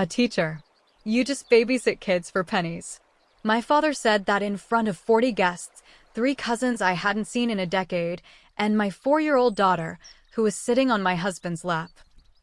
A teacher. You just babysit kids for pennies. My father said that in front of 40 guests, 3 cousins I hadn't seen in a decade, and my 4-year-old daughter, who was sitting on my husband's lap.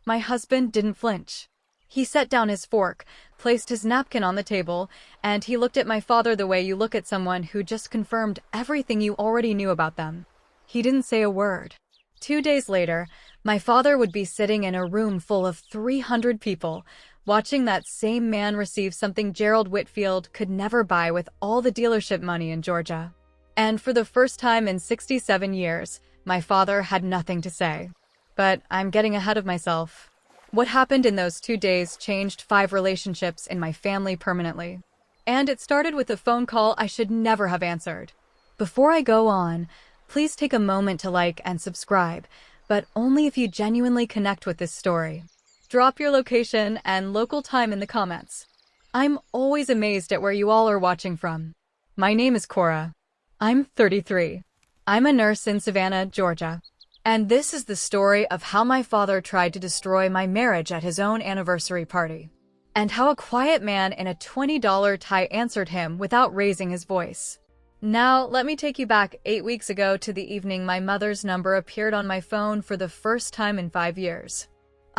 My husband didn't flinch. He set down his fork, placed his napkin on the table, and he looked at my father the way you look at someone who just confirmed everything you already knew about them. He didn't say a word. 2 days later, my father would be sitting in a room full of 300 people, watching that same man receive something Gerald Whitfield could never buy with all the dealership money in Georgia. And for the first time in 67 years, my father had nothing to say. But I'm getting ahead of myself. What happened in those 2 days changed 5 relationships in my family permanently. And it started with a phone call I should never have answered. Before I go on, please take a moment to like and subscribe, but only if you genuinely connect with this story. Drop your location and local time in the comments. I'm always amazed at where you all are watching from. My name is Cora. I'm 33. I'm a nurse in Savannah, Georgia. And this is the story of how my father tried to destroy my marriage at his own anniversary party. And how a quiet man in a $20 tie answered him without raising his voice. Now, let me take you back 8 weeks ago to the evening my mother's number appeared on my phone for the first time in 5 years.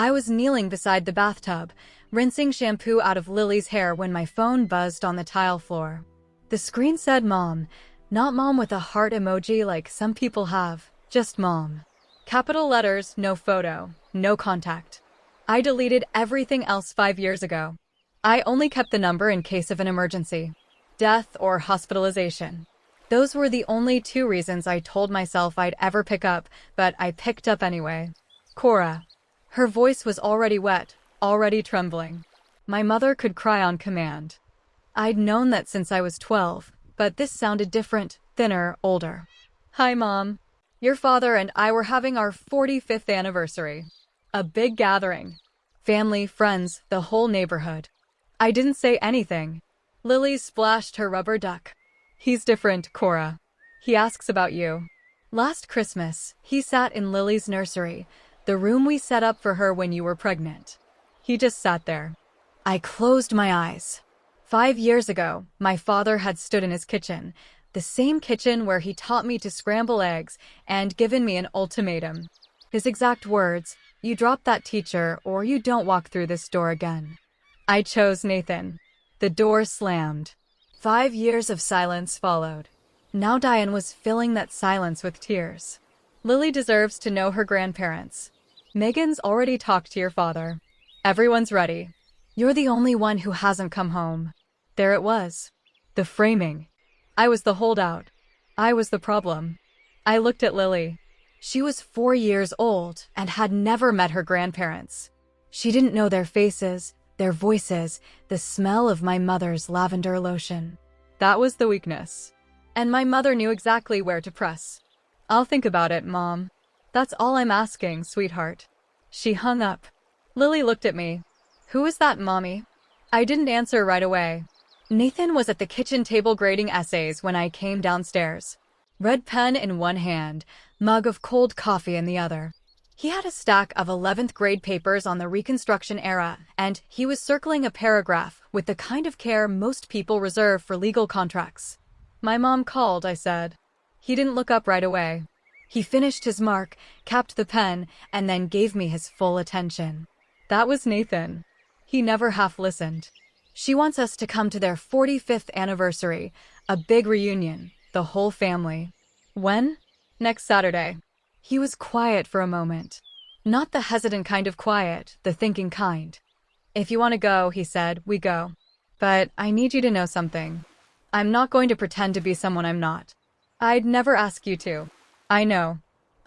I was kneeling beside the bathtub, rinsing shampoo out of Lily's hair when my phone buzzed on the tile floor. The screen said Mom, not Mom with a heart emoji like some people have, just Mom. Capital letters, no photo, no contact. I deleted everything else 5 years ago. I only kept the number in case of an emergency. Death or hospitalization. Those were the only 2 reasons I told myself I'd ever pick up, but I picked up anyway. Cora. Her voice was already wet, already trembling. My mother could cry on command. I'd known that since I was 12, but this sounded different, thinner, older. Hi, Mom. Your father and I were having our 45th anniversary. A big gathering. Family, friends, the whole neighborhood. I didn't say anything. Lily splashed her rubber duck. He's different, Cora. He asks about you. Last Christmas, he sat in Lily's nursery, the room we set up for her when you were pregnant. He just sat there. I closed my eyes. 5 years ago, my father had stood in his kitchen, the same kitchen where he taught me to scramble eggs and given me an ultimatum. His exact words, you drop that teacher or you don't walk through this door again. I chose Nathan. The door slammed. 5 years of silence followed. Now Diane was filling that silence with tears. Lily deserves to know her grandparents. Megan's already talked to your father. Everyone's ready. You're the only one who hasn't come home. There it was. The framing. I was the holdout. I was the problem. I looked at Lily. She was 4 years old and had never met her grandparents. She didn't know their faces, their voices, the smell of my mother's lavender lotion. That was the weakness. And my mother knew exactly where to press. I'll think about it, Mom. That's all I'm asking, sweetheart. She hung up. Lily looked at me. Who is that, Mommy? I didn't answer right away. Nathan was at the kitchen table grading essays when I came downstairs. Red pen in one hand, mug of cold coffee in the other. He had a stack of 11th grade papers on the Reconstruction era, and he was circling a paragraph with the kind of care most people reserve for legal contracts. My mom called, I said. He didn't look up right away. He finished his mark, capped the pen, and then gave me his full attention. That was Nathan. He never half listened. She wants us to come to their 45th anniversary, a big reunion, the whole family. When? Next Saturday. He was quiet for a moment. Not the hesitant kind of quiet, the thinking kind. If you want to go, he said, we go. But I need you to know something. I'm not going to pretend to be someone I'm not. I'd never ask you to. I know.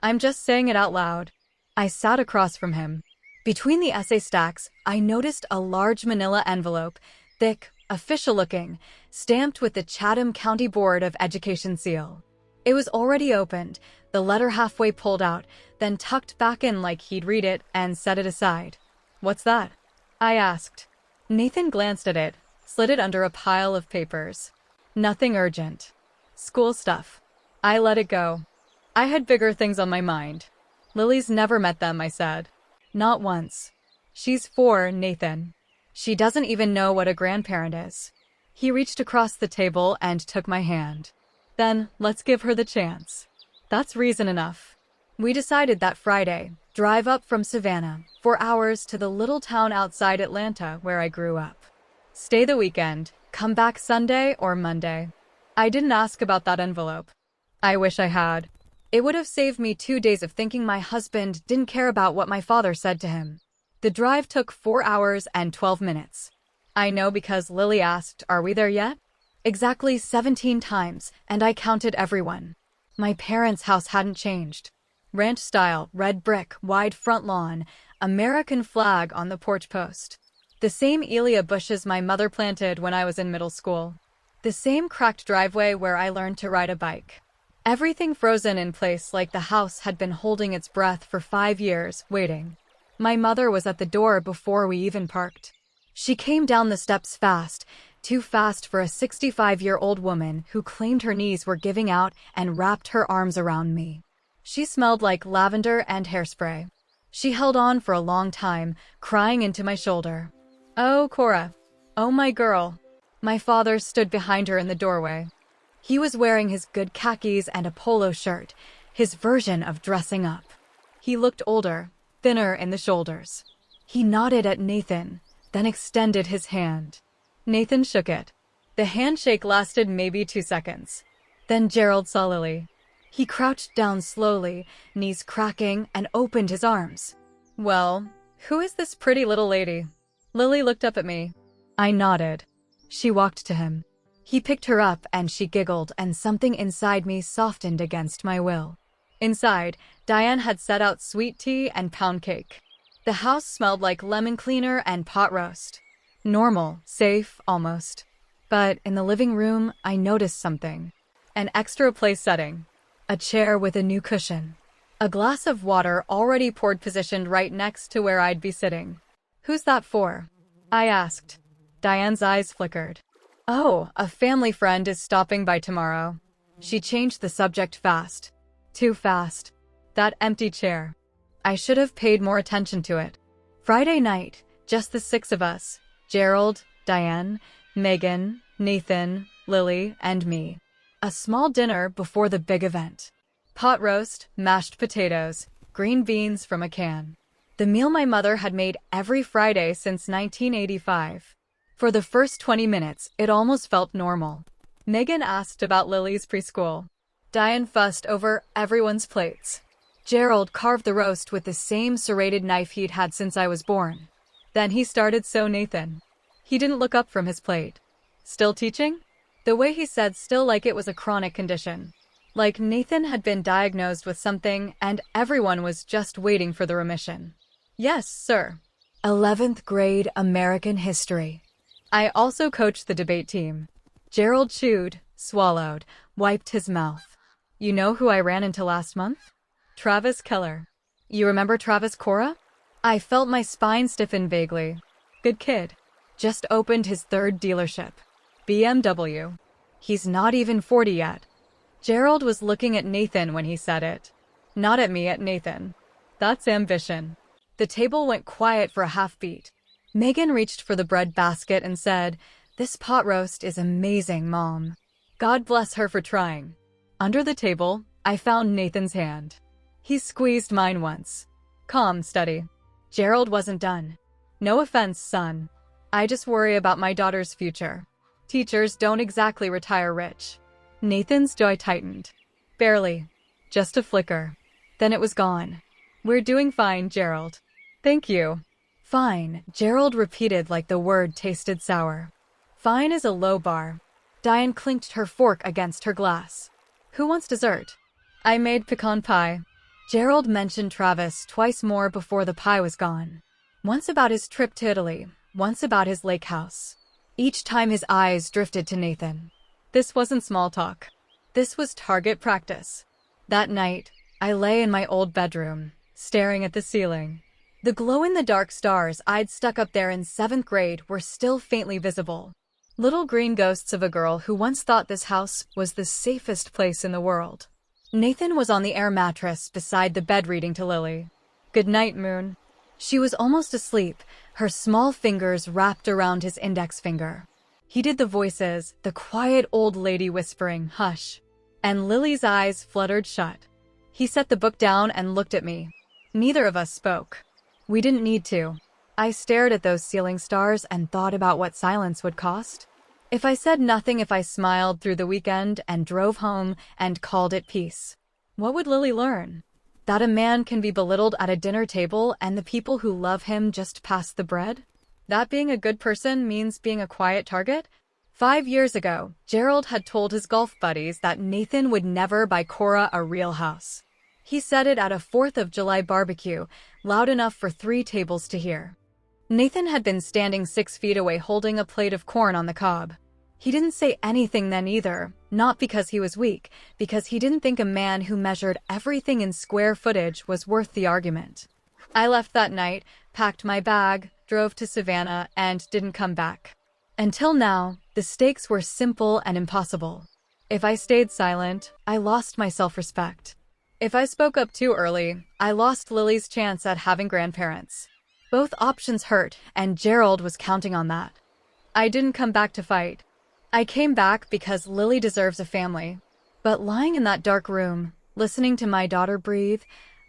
I'm just saying it out loud. I sat across from him. Between the essay stacks, I noticed a large manila envelope, thick, official-looking, stamped with the Chatham County Board of Education seal. It was already opened, the letter halfway pulled out, then tucked back in like he'd read it and set it aside. What's that? I asked. Nathan glanced at it, slid it under a pile of papers. Nothing urgent. School stuff. I let it go. I had bigger things on my mind. Lily's never met them, I said. Not once. She's 4, Nathan. She doesn't even know what a grandparent is. He reached across the table and took my hand. Then, let's give her the chance. That's reason enough. We decided that Friday, drive up from Savannah, 4 hours to the little town outside Atlanta where I grew up. Stay the weekend, come back Sunday or Monday. I didn't ask about that envelope. I wish I had. It would have saved me 2 days of thinking my husband didn't care about what my father said to him. The drive took 4 hours and 12 minutes. I know because Lily asked, "Are we there yet?" Exactly 17 times, and I counted everyone. My parents' house hadn't changed. Ranch style, red brick, wide front lawn, American flag on the porch post. The same Elia bushes my mother planted when I was in middle school. The same cracked driveway where I learned to ride a bike. Everything frozen in place like the house had been holding its breath for 5 years, waiting. My mother was at the door before we even parked. She came down the steps fast, too fast for a 65-year-old woman who claimed her knees were giving out and wrapped her arms around me. She smelled like lavender and hairspray. She held on for a long time, crying into my shoulder. "Oh, Cora. Oh, my girl." My father stood behind her in the doorway. He was wearing his good khakis and a polo shirt, his version of dressing up. He looked older, thinner in the shoulders. He nodded at Nathan, then extended his hand. Nathan shook it. The handshake lasted maybe 2 seconds. Then Gerald saw Lily. He crouched down slowly, knees cracking, and opened his arms. "Well, who is this pretty little lady?" Lily looked up at me. I nodded. She walked to him. He picked her up and she giggled, and something inside me softened against my will. Inside, Diane had set out sweet tea and pound cake. The house smelled like lemon cleaner and pot roast. Normal, safe, almost. But in the living room, I noticed something. An extra place setting. A chair with a new cushion. A glass of water already poured positioned right next to where I'd be sitting. "Who's that for?" I asked. Diane's eyes flickered. "Oh, a family friend is stopping by tomorrow." She changed the subject fast. Too fast. That empty chair. I should have paid more attention to it. Friday night, just the 6 of us. Gerald, Diane, Megan, Nathan, Lily, and me. A small dinner before the big event. Pot roast, mashed potatoes, green beans from a can. The meal my mother had made every Friday since 1985. For the first 20 minutes, it almost felt normal. Megan asked about Lily's preschool. Diane fussed over everyone's plates. Gerald carved the roast with the same serrated knife he'd had since I was born. Then he started so Nathan. He didn't look up from his plate. "Still teaching?" The way he said still like it was a chronic condition. Like Nathan had been diagnosed with something and everyone was just waiting for the remission. "Yes, sir." 11th grade American history. I also coached the debate team. Gerald chewed, swallowed, wiped his mouth. "You know who I ran into last month? Travis Keller. You remember Travis, Cora?" I felt my spine stiffen vaguely. Good kid. Just opened his 3rd dealership. BMW. He's not even 40 yet. Gerald was looking at Nathan when he said it. Not at me, at Nathan. That's ambition. The table went quiet for a half beat. Megan reached for the bread basket and said, "This pot roast is amazing, Mom." God bless her for trying. Under the table, I found Nathan's hand. He squeezed mine once. "Calm, steady." Gerald wasn't done. "No offense, son. I just worry about my daughter's future. Teachers don't exactly retire rich." Nathan's jaw tightened. "Barely. Just a flicker. Then it was gone." "We're doing fine, Gerald." "Thank you." "Fine," Gerald repeated like the word tasted sour. Fine is a low bar. Diane clinked her fork against her glass. "Who wants dessert?" "I made pecan pie." Gerald mentioned Travis twice more before the pie was gone. Once about his trip to Italy, once about his lake house. Each time his eyes drifted to Nathan. This wasn't small talk. This was target practice. That night, I lay in my old bedroom, staring at the ceiling. The glow-in-the-dark stars I'd stuck up there in 7th grade were still faintly visible. Little green ghosts of a girl who once thought this house was the safest place in the world. Nathan was on the air mattress beside the bed reading to Lily. "Good night, Moon." She was almost asleep, her small fingers wrapped around his index finger. He did the voices, the quiet old lady whispering, "Hush," and Lily's eyes fluttered shut. He set the book down and looked at me. Neither of us spoke. We didn't need to. I stared at those ceiling stars and thought about what silence would cost. If I said nothing, if I smiled through the weekend and drove home and called it peace, what would Lily learn? That a man can be belittled at a dinner table and the people who love him just pass the bread? That being a good person means being a quiet target? 5 years ago, Gerald had told his golf buddies that Nathan would never buy Cora a real house. He said it at a 4th of July barbecue, loud enough for 3 tables to hear. Nathan had been standing 6 feet away holding a plate of corn on the cob. He didn't say anything then either, not because he was weak, because he didn't think a man who measured everything in square footage was worth the argument. I left that night, packed my bag, drove to Savannah, and didn't come back. Until now, the stakes were simple and impossible. If I stayed silent, I lost my self-respect. If I spoke up too early, I lost Lily's chance at having grandparents. Both options hurt, and Gerald was counting on that. I didn't come back to fight. I came back because Lily deserves a family. But lying in that dark room, listening to my daughter breathe,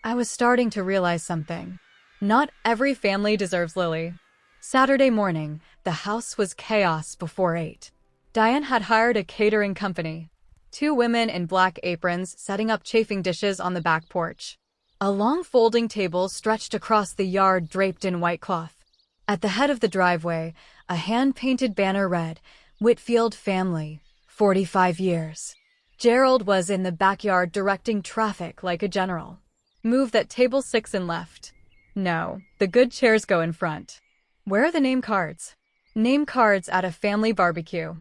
I was starting to realize something. Not every family deserves Lily. Saturday morning, the house was chaos before 8. Diane had hired a catering company. 2 women in black aprons setting up chafing dishes on the back porch. A long folding table stretched across the yard draped in white cloth. At the head of the driveway, a hand-painted banner read, "Whitfield family, 45 years." Gerald was in the backyard directing traffic like a general. "Move that table 6 and left." "No, the good chairs go in front." "Where are the name cards?" "Name cards at a family barbecue."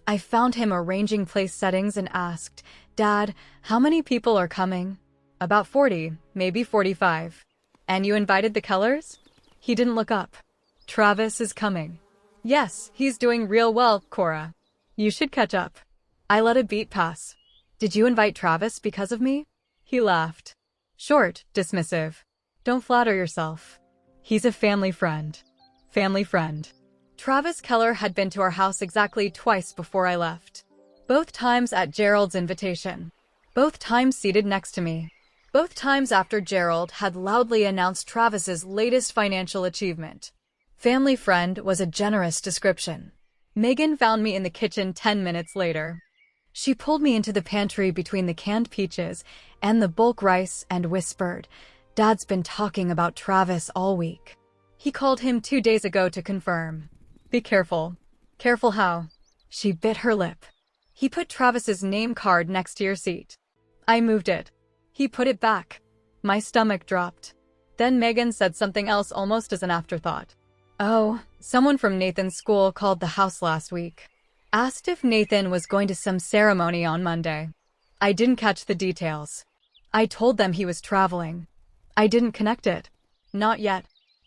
I found him arranging place settings and asked, "Dad, how many people are coming?" "About 40, maybe 45. "And you invited the Kellers?" He didn't look up. "Travis is coming." "Yes, he's doing real well, Cora. You should catch up." I let a beat pass. "Did you invite Travis because of me?" He laughed. Short, dismissive. "Don't flatter yourself. He's a family friend." Family friend. Travis Keller had been to our house exactly twice before I left. Both times at Gerald's invitation. Both times seated next to me. Both times after Gerald had loudly announced Travis's latest financial achievement. Family friend was a generous description. Megan found me in the kitchen 10 minutes later. She pulled me into the pantry between the canned peaches and the bulk rice and whispered, "Dad's been talking about Travis all week. He called him 2 days ago to confirm. Be careful." "Careful how?" She bit her lip. "He put Travis's name card next to your seat." I moved it. He put it back. My stomach dropped. Then Megan said something else almost as an afterthought. "Oh, someone from Nathan's school called the house last week. Asked if Nathan was going to some ceremony on Monday." I didn't catch the details. I told them he was traveling. I didn't connect it. Not yet.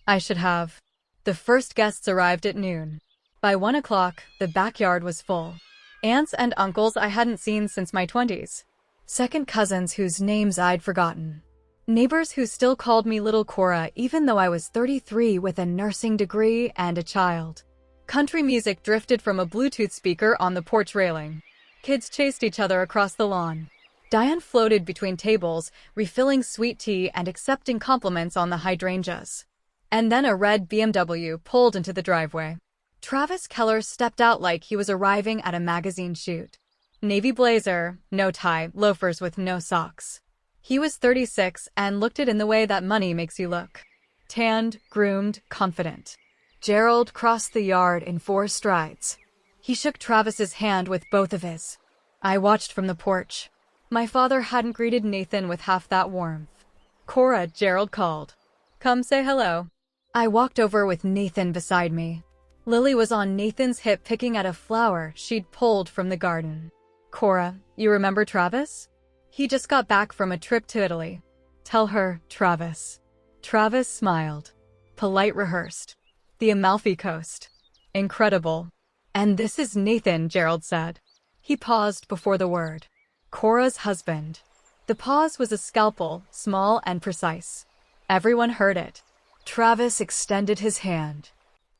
I should have. The first guests arrived at noon. By 1 o'clock, the backyard was full. Aunts and uncles I hadn't seen since my 20s. Second cousins whose names I'd forgotten. Neighbors who still called me Little Cora even though I was 33 with a nursing degree and a child. Country music drifted from a Bluetooth speaker on the porch railing. Kids chased each other across the lawn. Diane floated between tables, refilling sweet tea and accepting compliments on the hydrangeas. And then a red BMW pulled into the driveway. Travis Keller stepped out like he was arriving at a magazine shoot. Navy blazer, no tie, loafers with no socks. He was 36 and looked it in the way that money makes you look. Tanned, groomed, confident. Gerald crossed the yard in 4 strides. He shook Travis's hand with both of his. I watched from the porch. My father hadn't greeted Nathan with half that warmth. "Cora," Gerald called. "Come say hello." I walked over with Nathan beside me. Lily was on Nathan's hip picking at a flower she'd pulled from the garden. "Cora, you remember Travis? He just got back from a trip to Italy. Tell her, Travis." Travis smiled. Polite, rehearsed. "The Amalfi Coast. Incredible." "And this is Nathan," Gerald said. He paused before the word. "Cora's husband." The pause was a scalpel, small and precise. Everyone heard it. Travis extended his hand.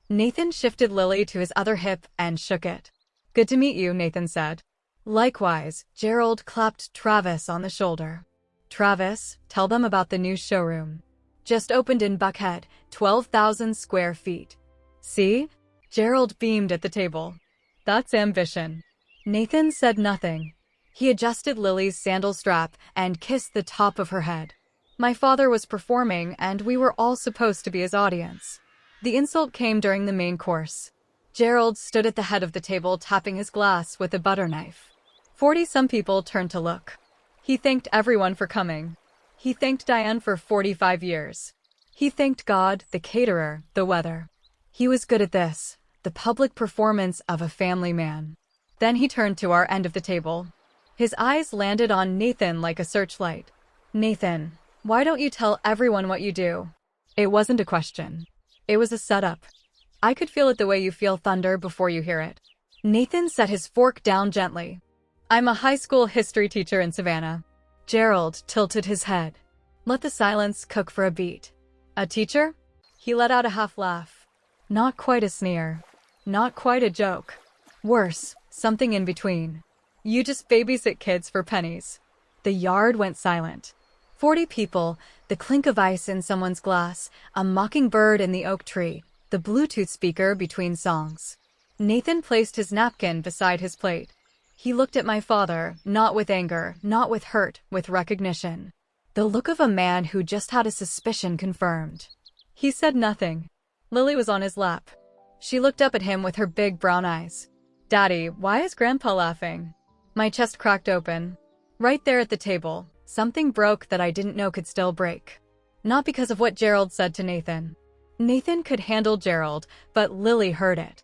Nathan shifted Lily to his other hip and shook it. Good to meet you, Nathan said. Likewise, Gerald clapped Travis on the shoulder. Travis, tell them about the new showroom. Just opened in Buckhead, 12,000 square feet. See? Gerald beamed at the table. That's ambition. Nathan said nothing. He adjusted Lily's sandal strap and kissed the top of her head. My father was performing, and we were all supposed to be his audience. The insult came during the main course. Gerald stood at the head of the table tapping his glass with a butter knife. 40-some people turned to look. He thanked everyone for coming. He thanked Diane for 45 years. He thanked God, the caterer, the weather. He was good at this, the public performance of a family man. Then he turned to our end of the table. His eyes landed on Nathan like a searchlight. Nathan, why don't you tell everyone what you do? It wasn't a question. It was a setup. I could feel it the way you feel thunder before you hear it. Nathan set his fork down gently. I'm a high school history teacher in Savannah. Gerald tilted his head. Let the silence cook for a beat. A teacher? He let out a half laugh. Not quite a sneer. Not quite a joke. Worse, something in between. You just babysit kids for pennies. The yard went silent. 40 people, the clink of ice in someone's glass, a mockingbird in the oak tree, the Bluetooth speaker between songs. Nathan placed his napkin beside his plate. He looked at my father, not with anger, not with hurt, with recognition. The look of a man who just had a suspicion confirmed. He said nothing. Lily was on his lap. She looked up at him with her big brown eyes. Daddy, why is Grandpa laughing? My chest cracked open. Right there at the table, something broke that I didn't know could still break. Not because of what Gerald said to Nathan. Nathan could handle Gerald, but Lily heard it.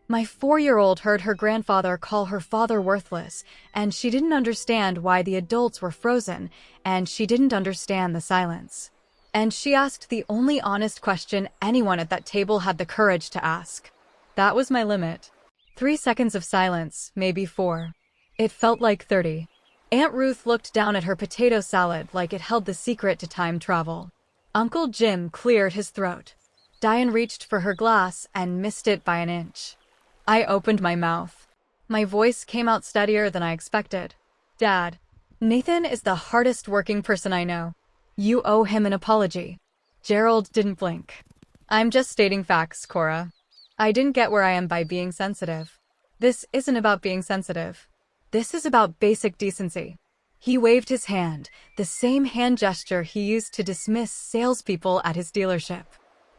My 4-year-old heard her grandfather call her father worthless, and she didn't understand why the adults were frozen, and she didn't understand the silence. And she asked the only honest question anyone at that table had the courage to ask. That was my limit. 3 seconds of silence, maybe 4. It felt like 30. Aunt Ruth looked down at her potato salad like it held the secret to time travel. Uncle Jim cleared his throat. Diane reached for her glass and missed it by an inch. I opened my mouth. My voice came out steadier than I expected. Dad, Nathan is the hardest working person I know. You owe him an apology. Gerald didn't blink. I'm just stating facts, Cora. I didn't get where I am by being sensitive. This isn't about being sensitive. This is about basic decency. He waved his hand, the same hand gesture he used to dismiss salespeople at his dealership.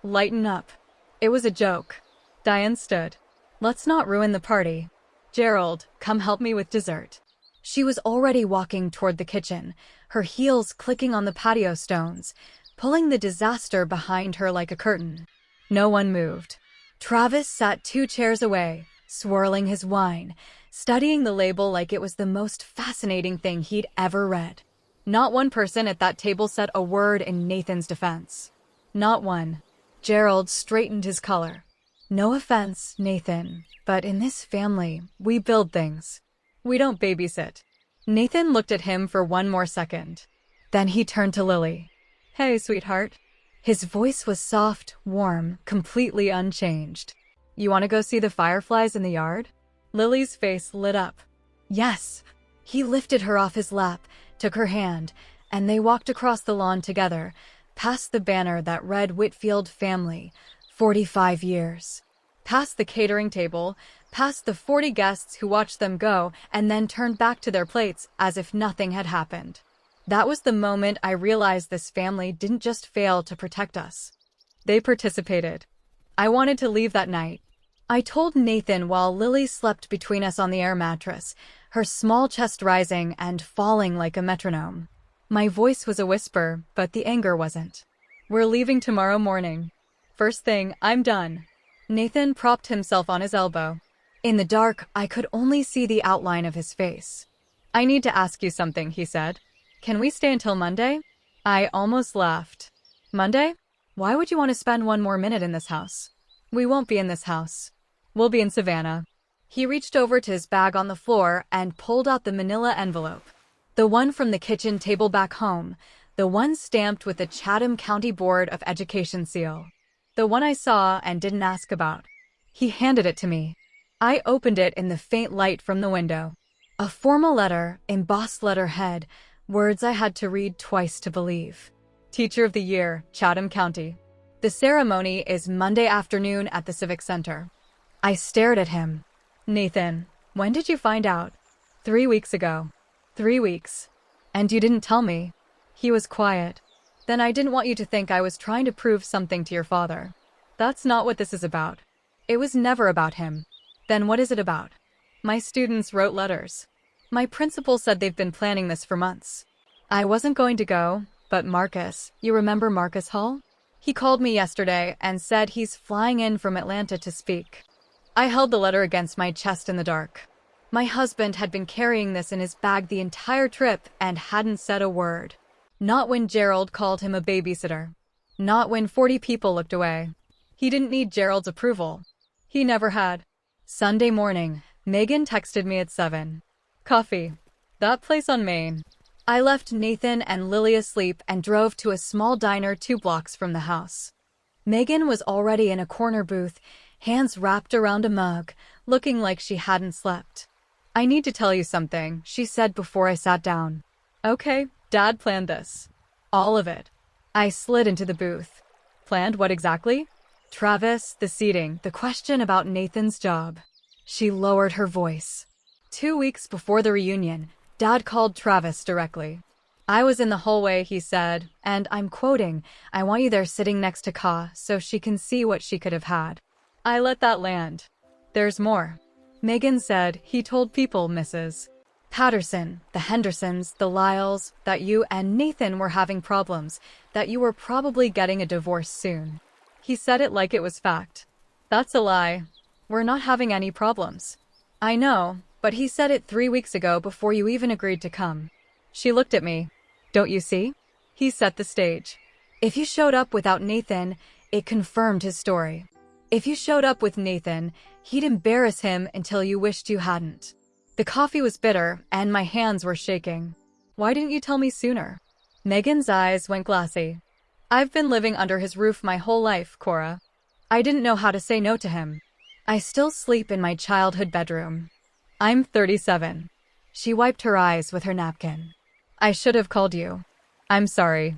Lighten up. It was a joke. Diane stood. Let's not ruin the party. Gerald, come help me with dessert. She was already walking toward the kitchen, her heels clicking on the patio stones, pulling the disaster behind her like a curtain. No one moved. Travis sat 2 chairs away, swirling his wine, studying the label like it was the most fascinating thing he'd ever read. Not one person at that table said a word in Nathan's defense. Not one. Gerald straightened his color. No offense, Nathan, but in this family, we build things. We don't babysit. Nathan looked at him for 1 more second. Then he turned to Lily. Hey, sweetheart. His voice was soft, warm, completely unchanged. You want to go see the fireflies in the yard? Lily's face lit up. Yes. He lifted her off his lap, took her hand, and they walked across the lawn together, past the banner that read Whitfield Family, 45 years. Past the catering table, past the 40 guests who watched them go and then turned back to their plates as if nothing had happened. That was the moment I realized this family didn't just fail to protect us. They participated. I wanted to leave that night. I told Nathan while Lily slept between us on the air mattress, her small chest rising and falling like a metronome. My voice was a whisper, but the anger wasn't. We're leaving tomorrow morning. First thing, I'm done. Nathan propped himself on his elbow. In the dark, I could only see the outline of his face. I need to ask you something, he said. Can we stay until Monday? I almost laughed. Monday? Why would you want to spend 1 more minute in this house? We won't be in this house. We'll be in Savannah. He reached over to his bag on the floor and pulled out the manila envelope. The one from the kitchen table back home. The one stamped with the Chatham County Board of Education seal. The one I saw and didn't ask about. He handed it to me. I opened it in the faint light from the window. A formal letter, embossed letterhead, words I had to read twice to believe. Teacher of the Year, Chatham County. The ceremony is Monday afternoon at the Civic Center. I stared at him. Nathan, when did you find out? 3 weeks ago. 3 weeks. And you didn't tell me. He was quiet. Then I didn't want you to think I was trying to prove something to your father. That's not what this is about. It was never about him. Then what is it about? My students wrote letters. My principal said they've been planning this for months. I wasn't going to go, but Marcus, you remember Marcus Hall? He called me yesterday and said he's flying in from Atlanta to speak. I held the letter against my chest in the dark. My husband had been carrying this in his bag the entire trip and hadn't said a word. Not when Gerald called him a babysitter. Not when 40 people looked away. He didn't need Gerald's approval. He never had. Sunday morning, Megan texted me at 7. Coffee. That place on Main. I left Nathan and Lily asleep and drove to a small diner 2 blocks from the house. Megan was already in a corner booth, hands wrapped around a mug, looking like she hadn't slept. I need to tell you something, she said before I sat down. Okay, Dad planned this. All of it. I slid into the booth. Planned what exactly? Travis, the seating, the question about Nathan's job. She lowered her voice. 2 weeks before the reunion, Dad called Travis directly. I was in the hallway, he said, and I'm quoting, I want you there sitting next to Ka so she can see what she could have had. I let that land. There's more. Megan said, he told people, Mrs. Patterson, the Hendersons, the Lyles, that you and Nathan were having problems, that you were probably getting a divorce soon. He said it like it was fact. That's a lie. We're not having any problems. I know, but he said it 3 weeks ago before you even agreed to come. She looked at me. Don't you see? He set the stage. If you showed up without Nathan, it confirmed his story. If you showed up with Nathan, he'd embarrass him until you wished you hadn't. The coffee was bitter, and my hands were shaking. Why didn't you tell me sooner? Megan's eyes went glassy. I've been living under his roof my whole life, Cora. I didn't know how to say no to him. I still sleep in my childhood bedroom. I'm 37. She wiped her eyes with her napkin. I should have called you. I'm sorry.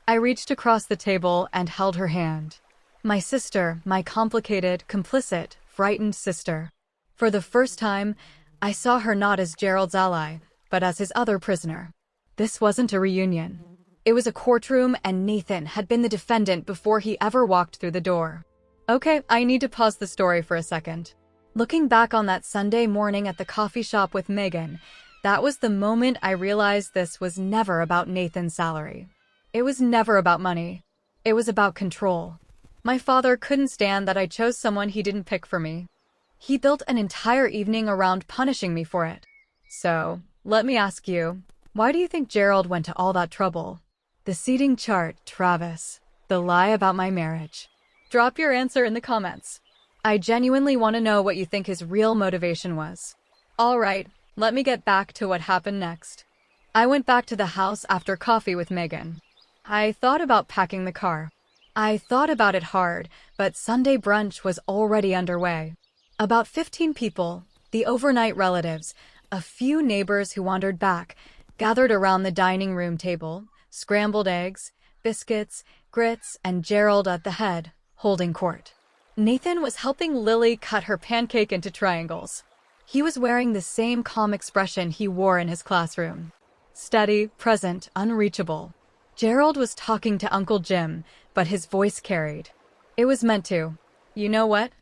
I reached across the table and held her hand. My sister, my complicated, complicit, frightened sister. For the first time, I saw her not as Gerald's ally, but as his other prisoner. This wasn't a reunion. It was a courtroom, and Nathan had been the defendant before he ever walked through the door. Okay, I need to pause the story for a second. Looking back on that Sunday morning at the coffee shop with Megan, that was the moment I realized this was never about Nathan's salary. It was never about money. It was about control. My father couldn't stand that I chose someone he didn't pick for me. He built an entire evening around punishing me for it. So, let me ask you, why do you think Gerald went to all that trouble? The seating chart, Travis. The lie about my marriage. Drop your answer in the comments. I genuinely want to know what you think his real motivation was. All right, let me get back to what happened next. I went back to the house after coffee with Megan. I thought about packing the car. I thought about it hard, but Sunday brunch was already underway. About 15 people, the overnight relatives, a few neighbors who wandered back, gathered around the dining room table, scrambled eggs, biscuits, grits, and Gerald at the head, holding court. Nathan was helping Lily cut her pancake into triangles. He was wearing the same calm expression he wore in his classroom. Steady, present, unreachable. Gerald was talking to Uncle Jim, but his voice carried. It was meant to. You know what?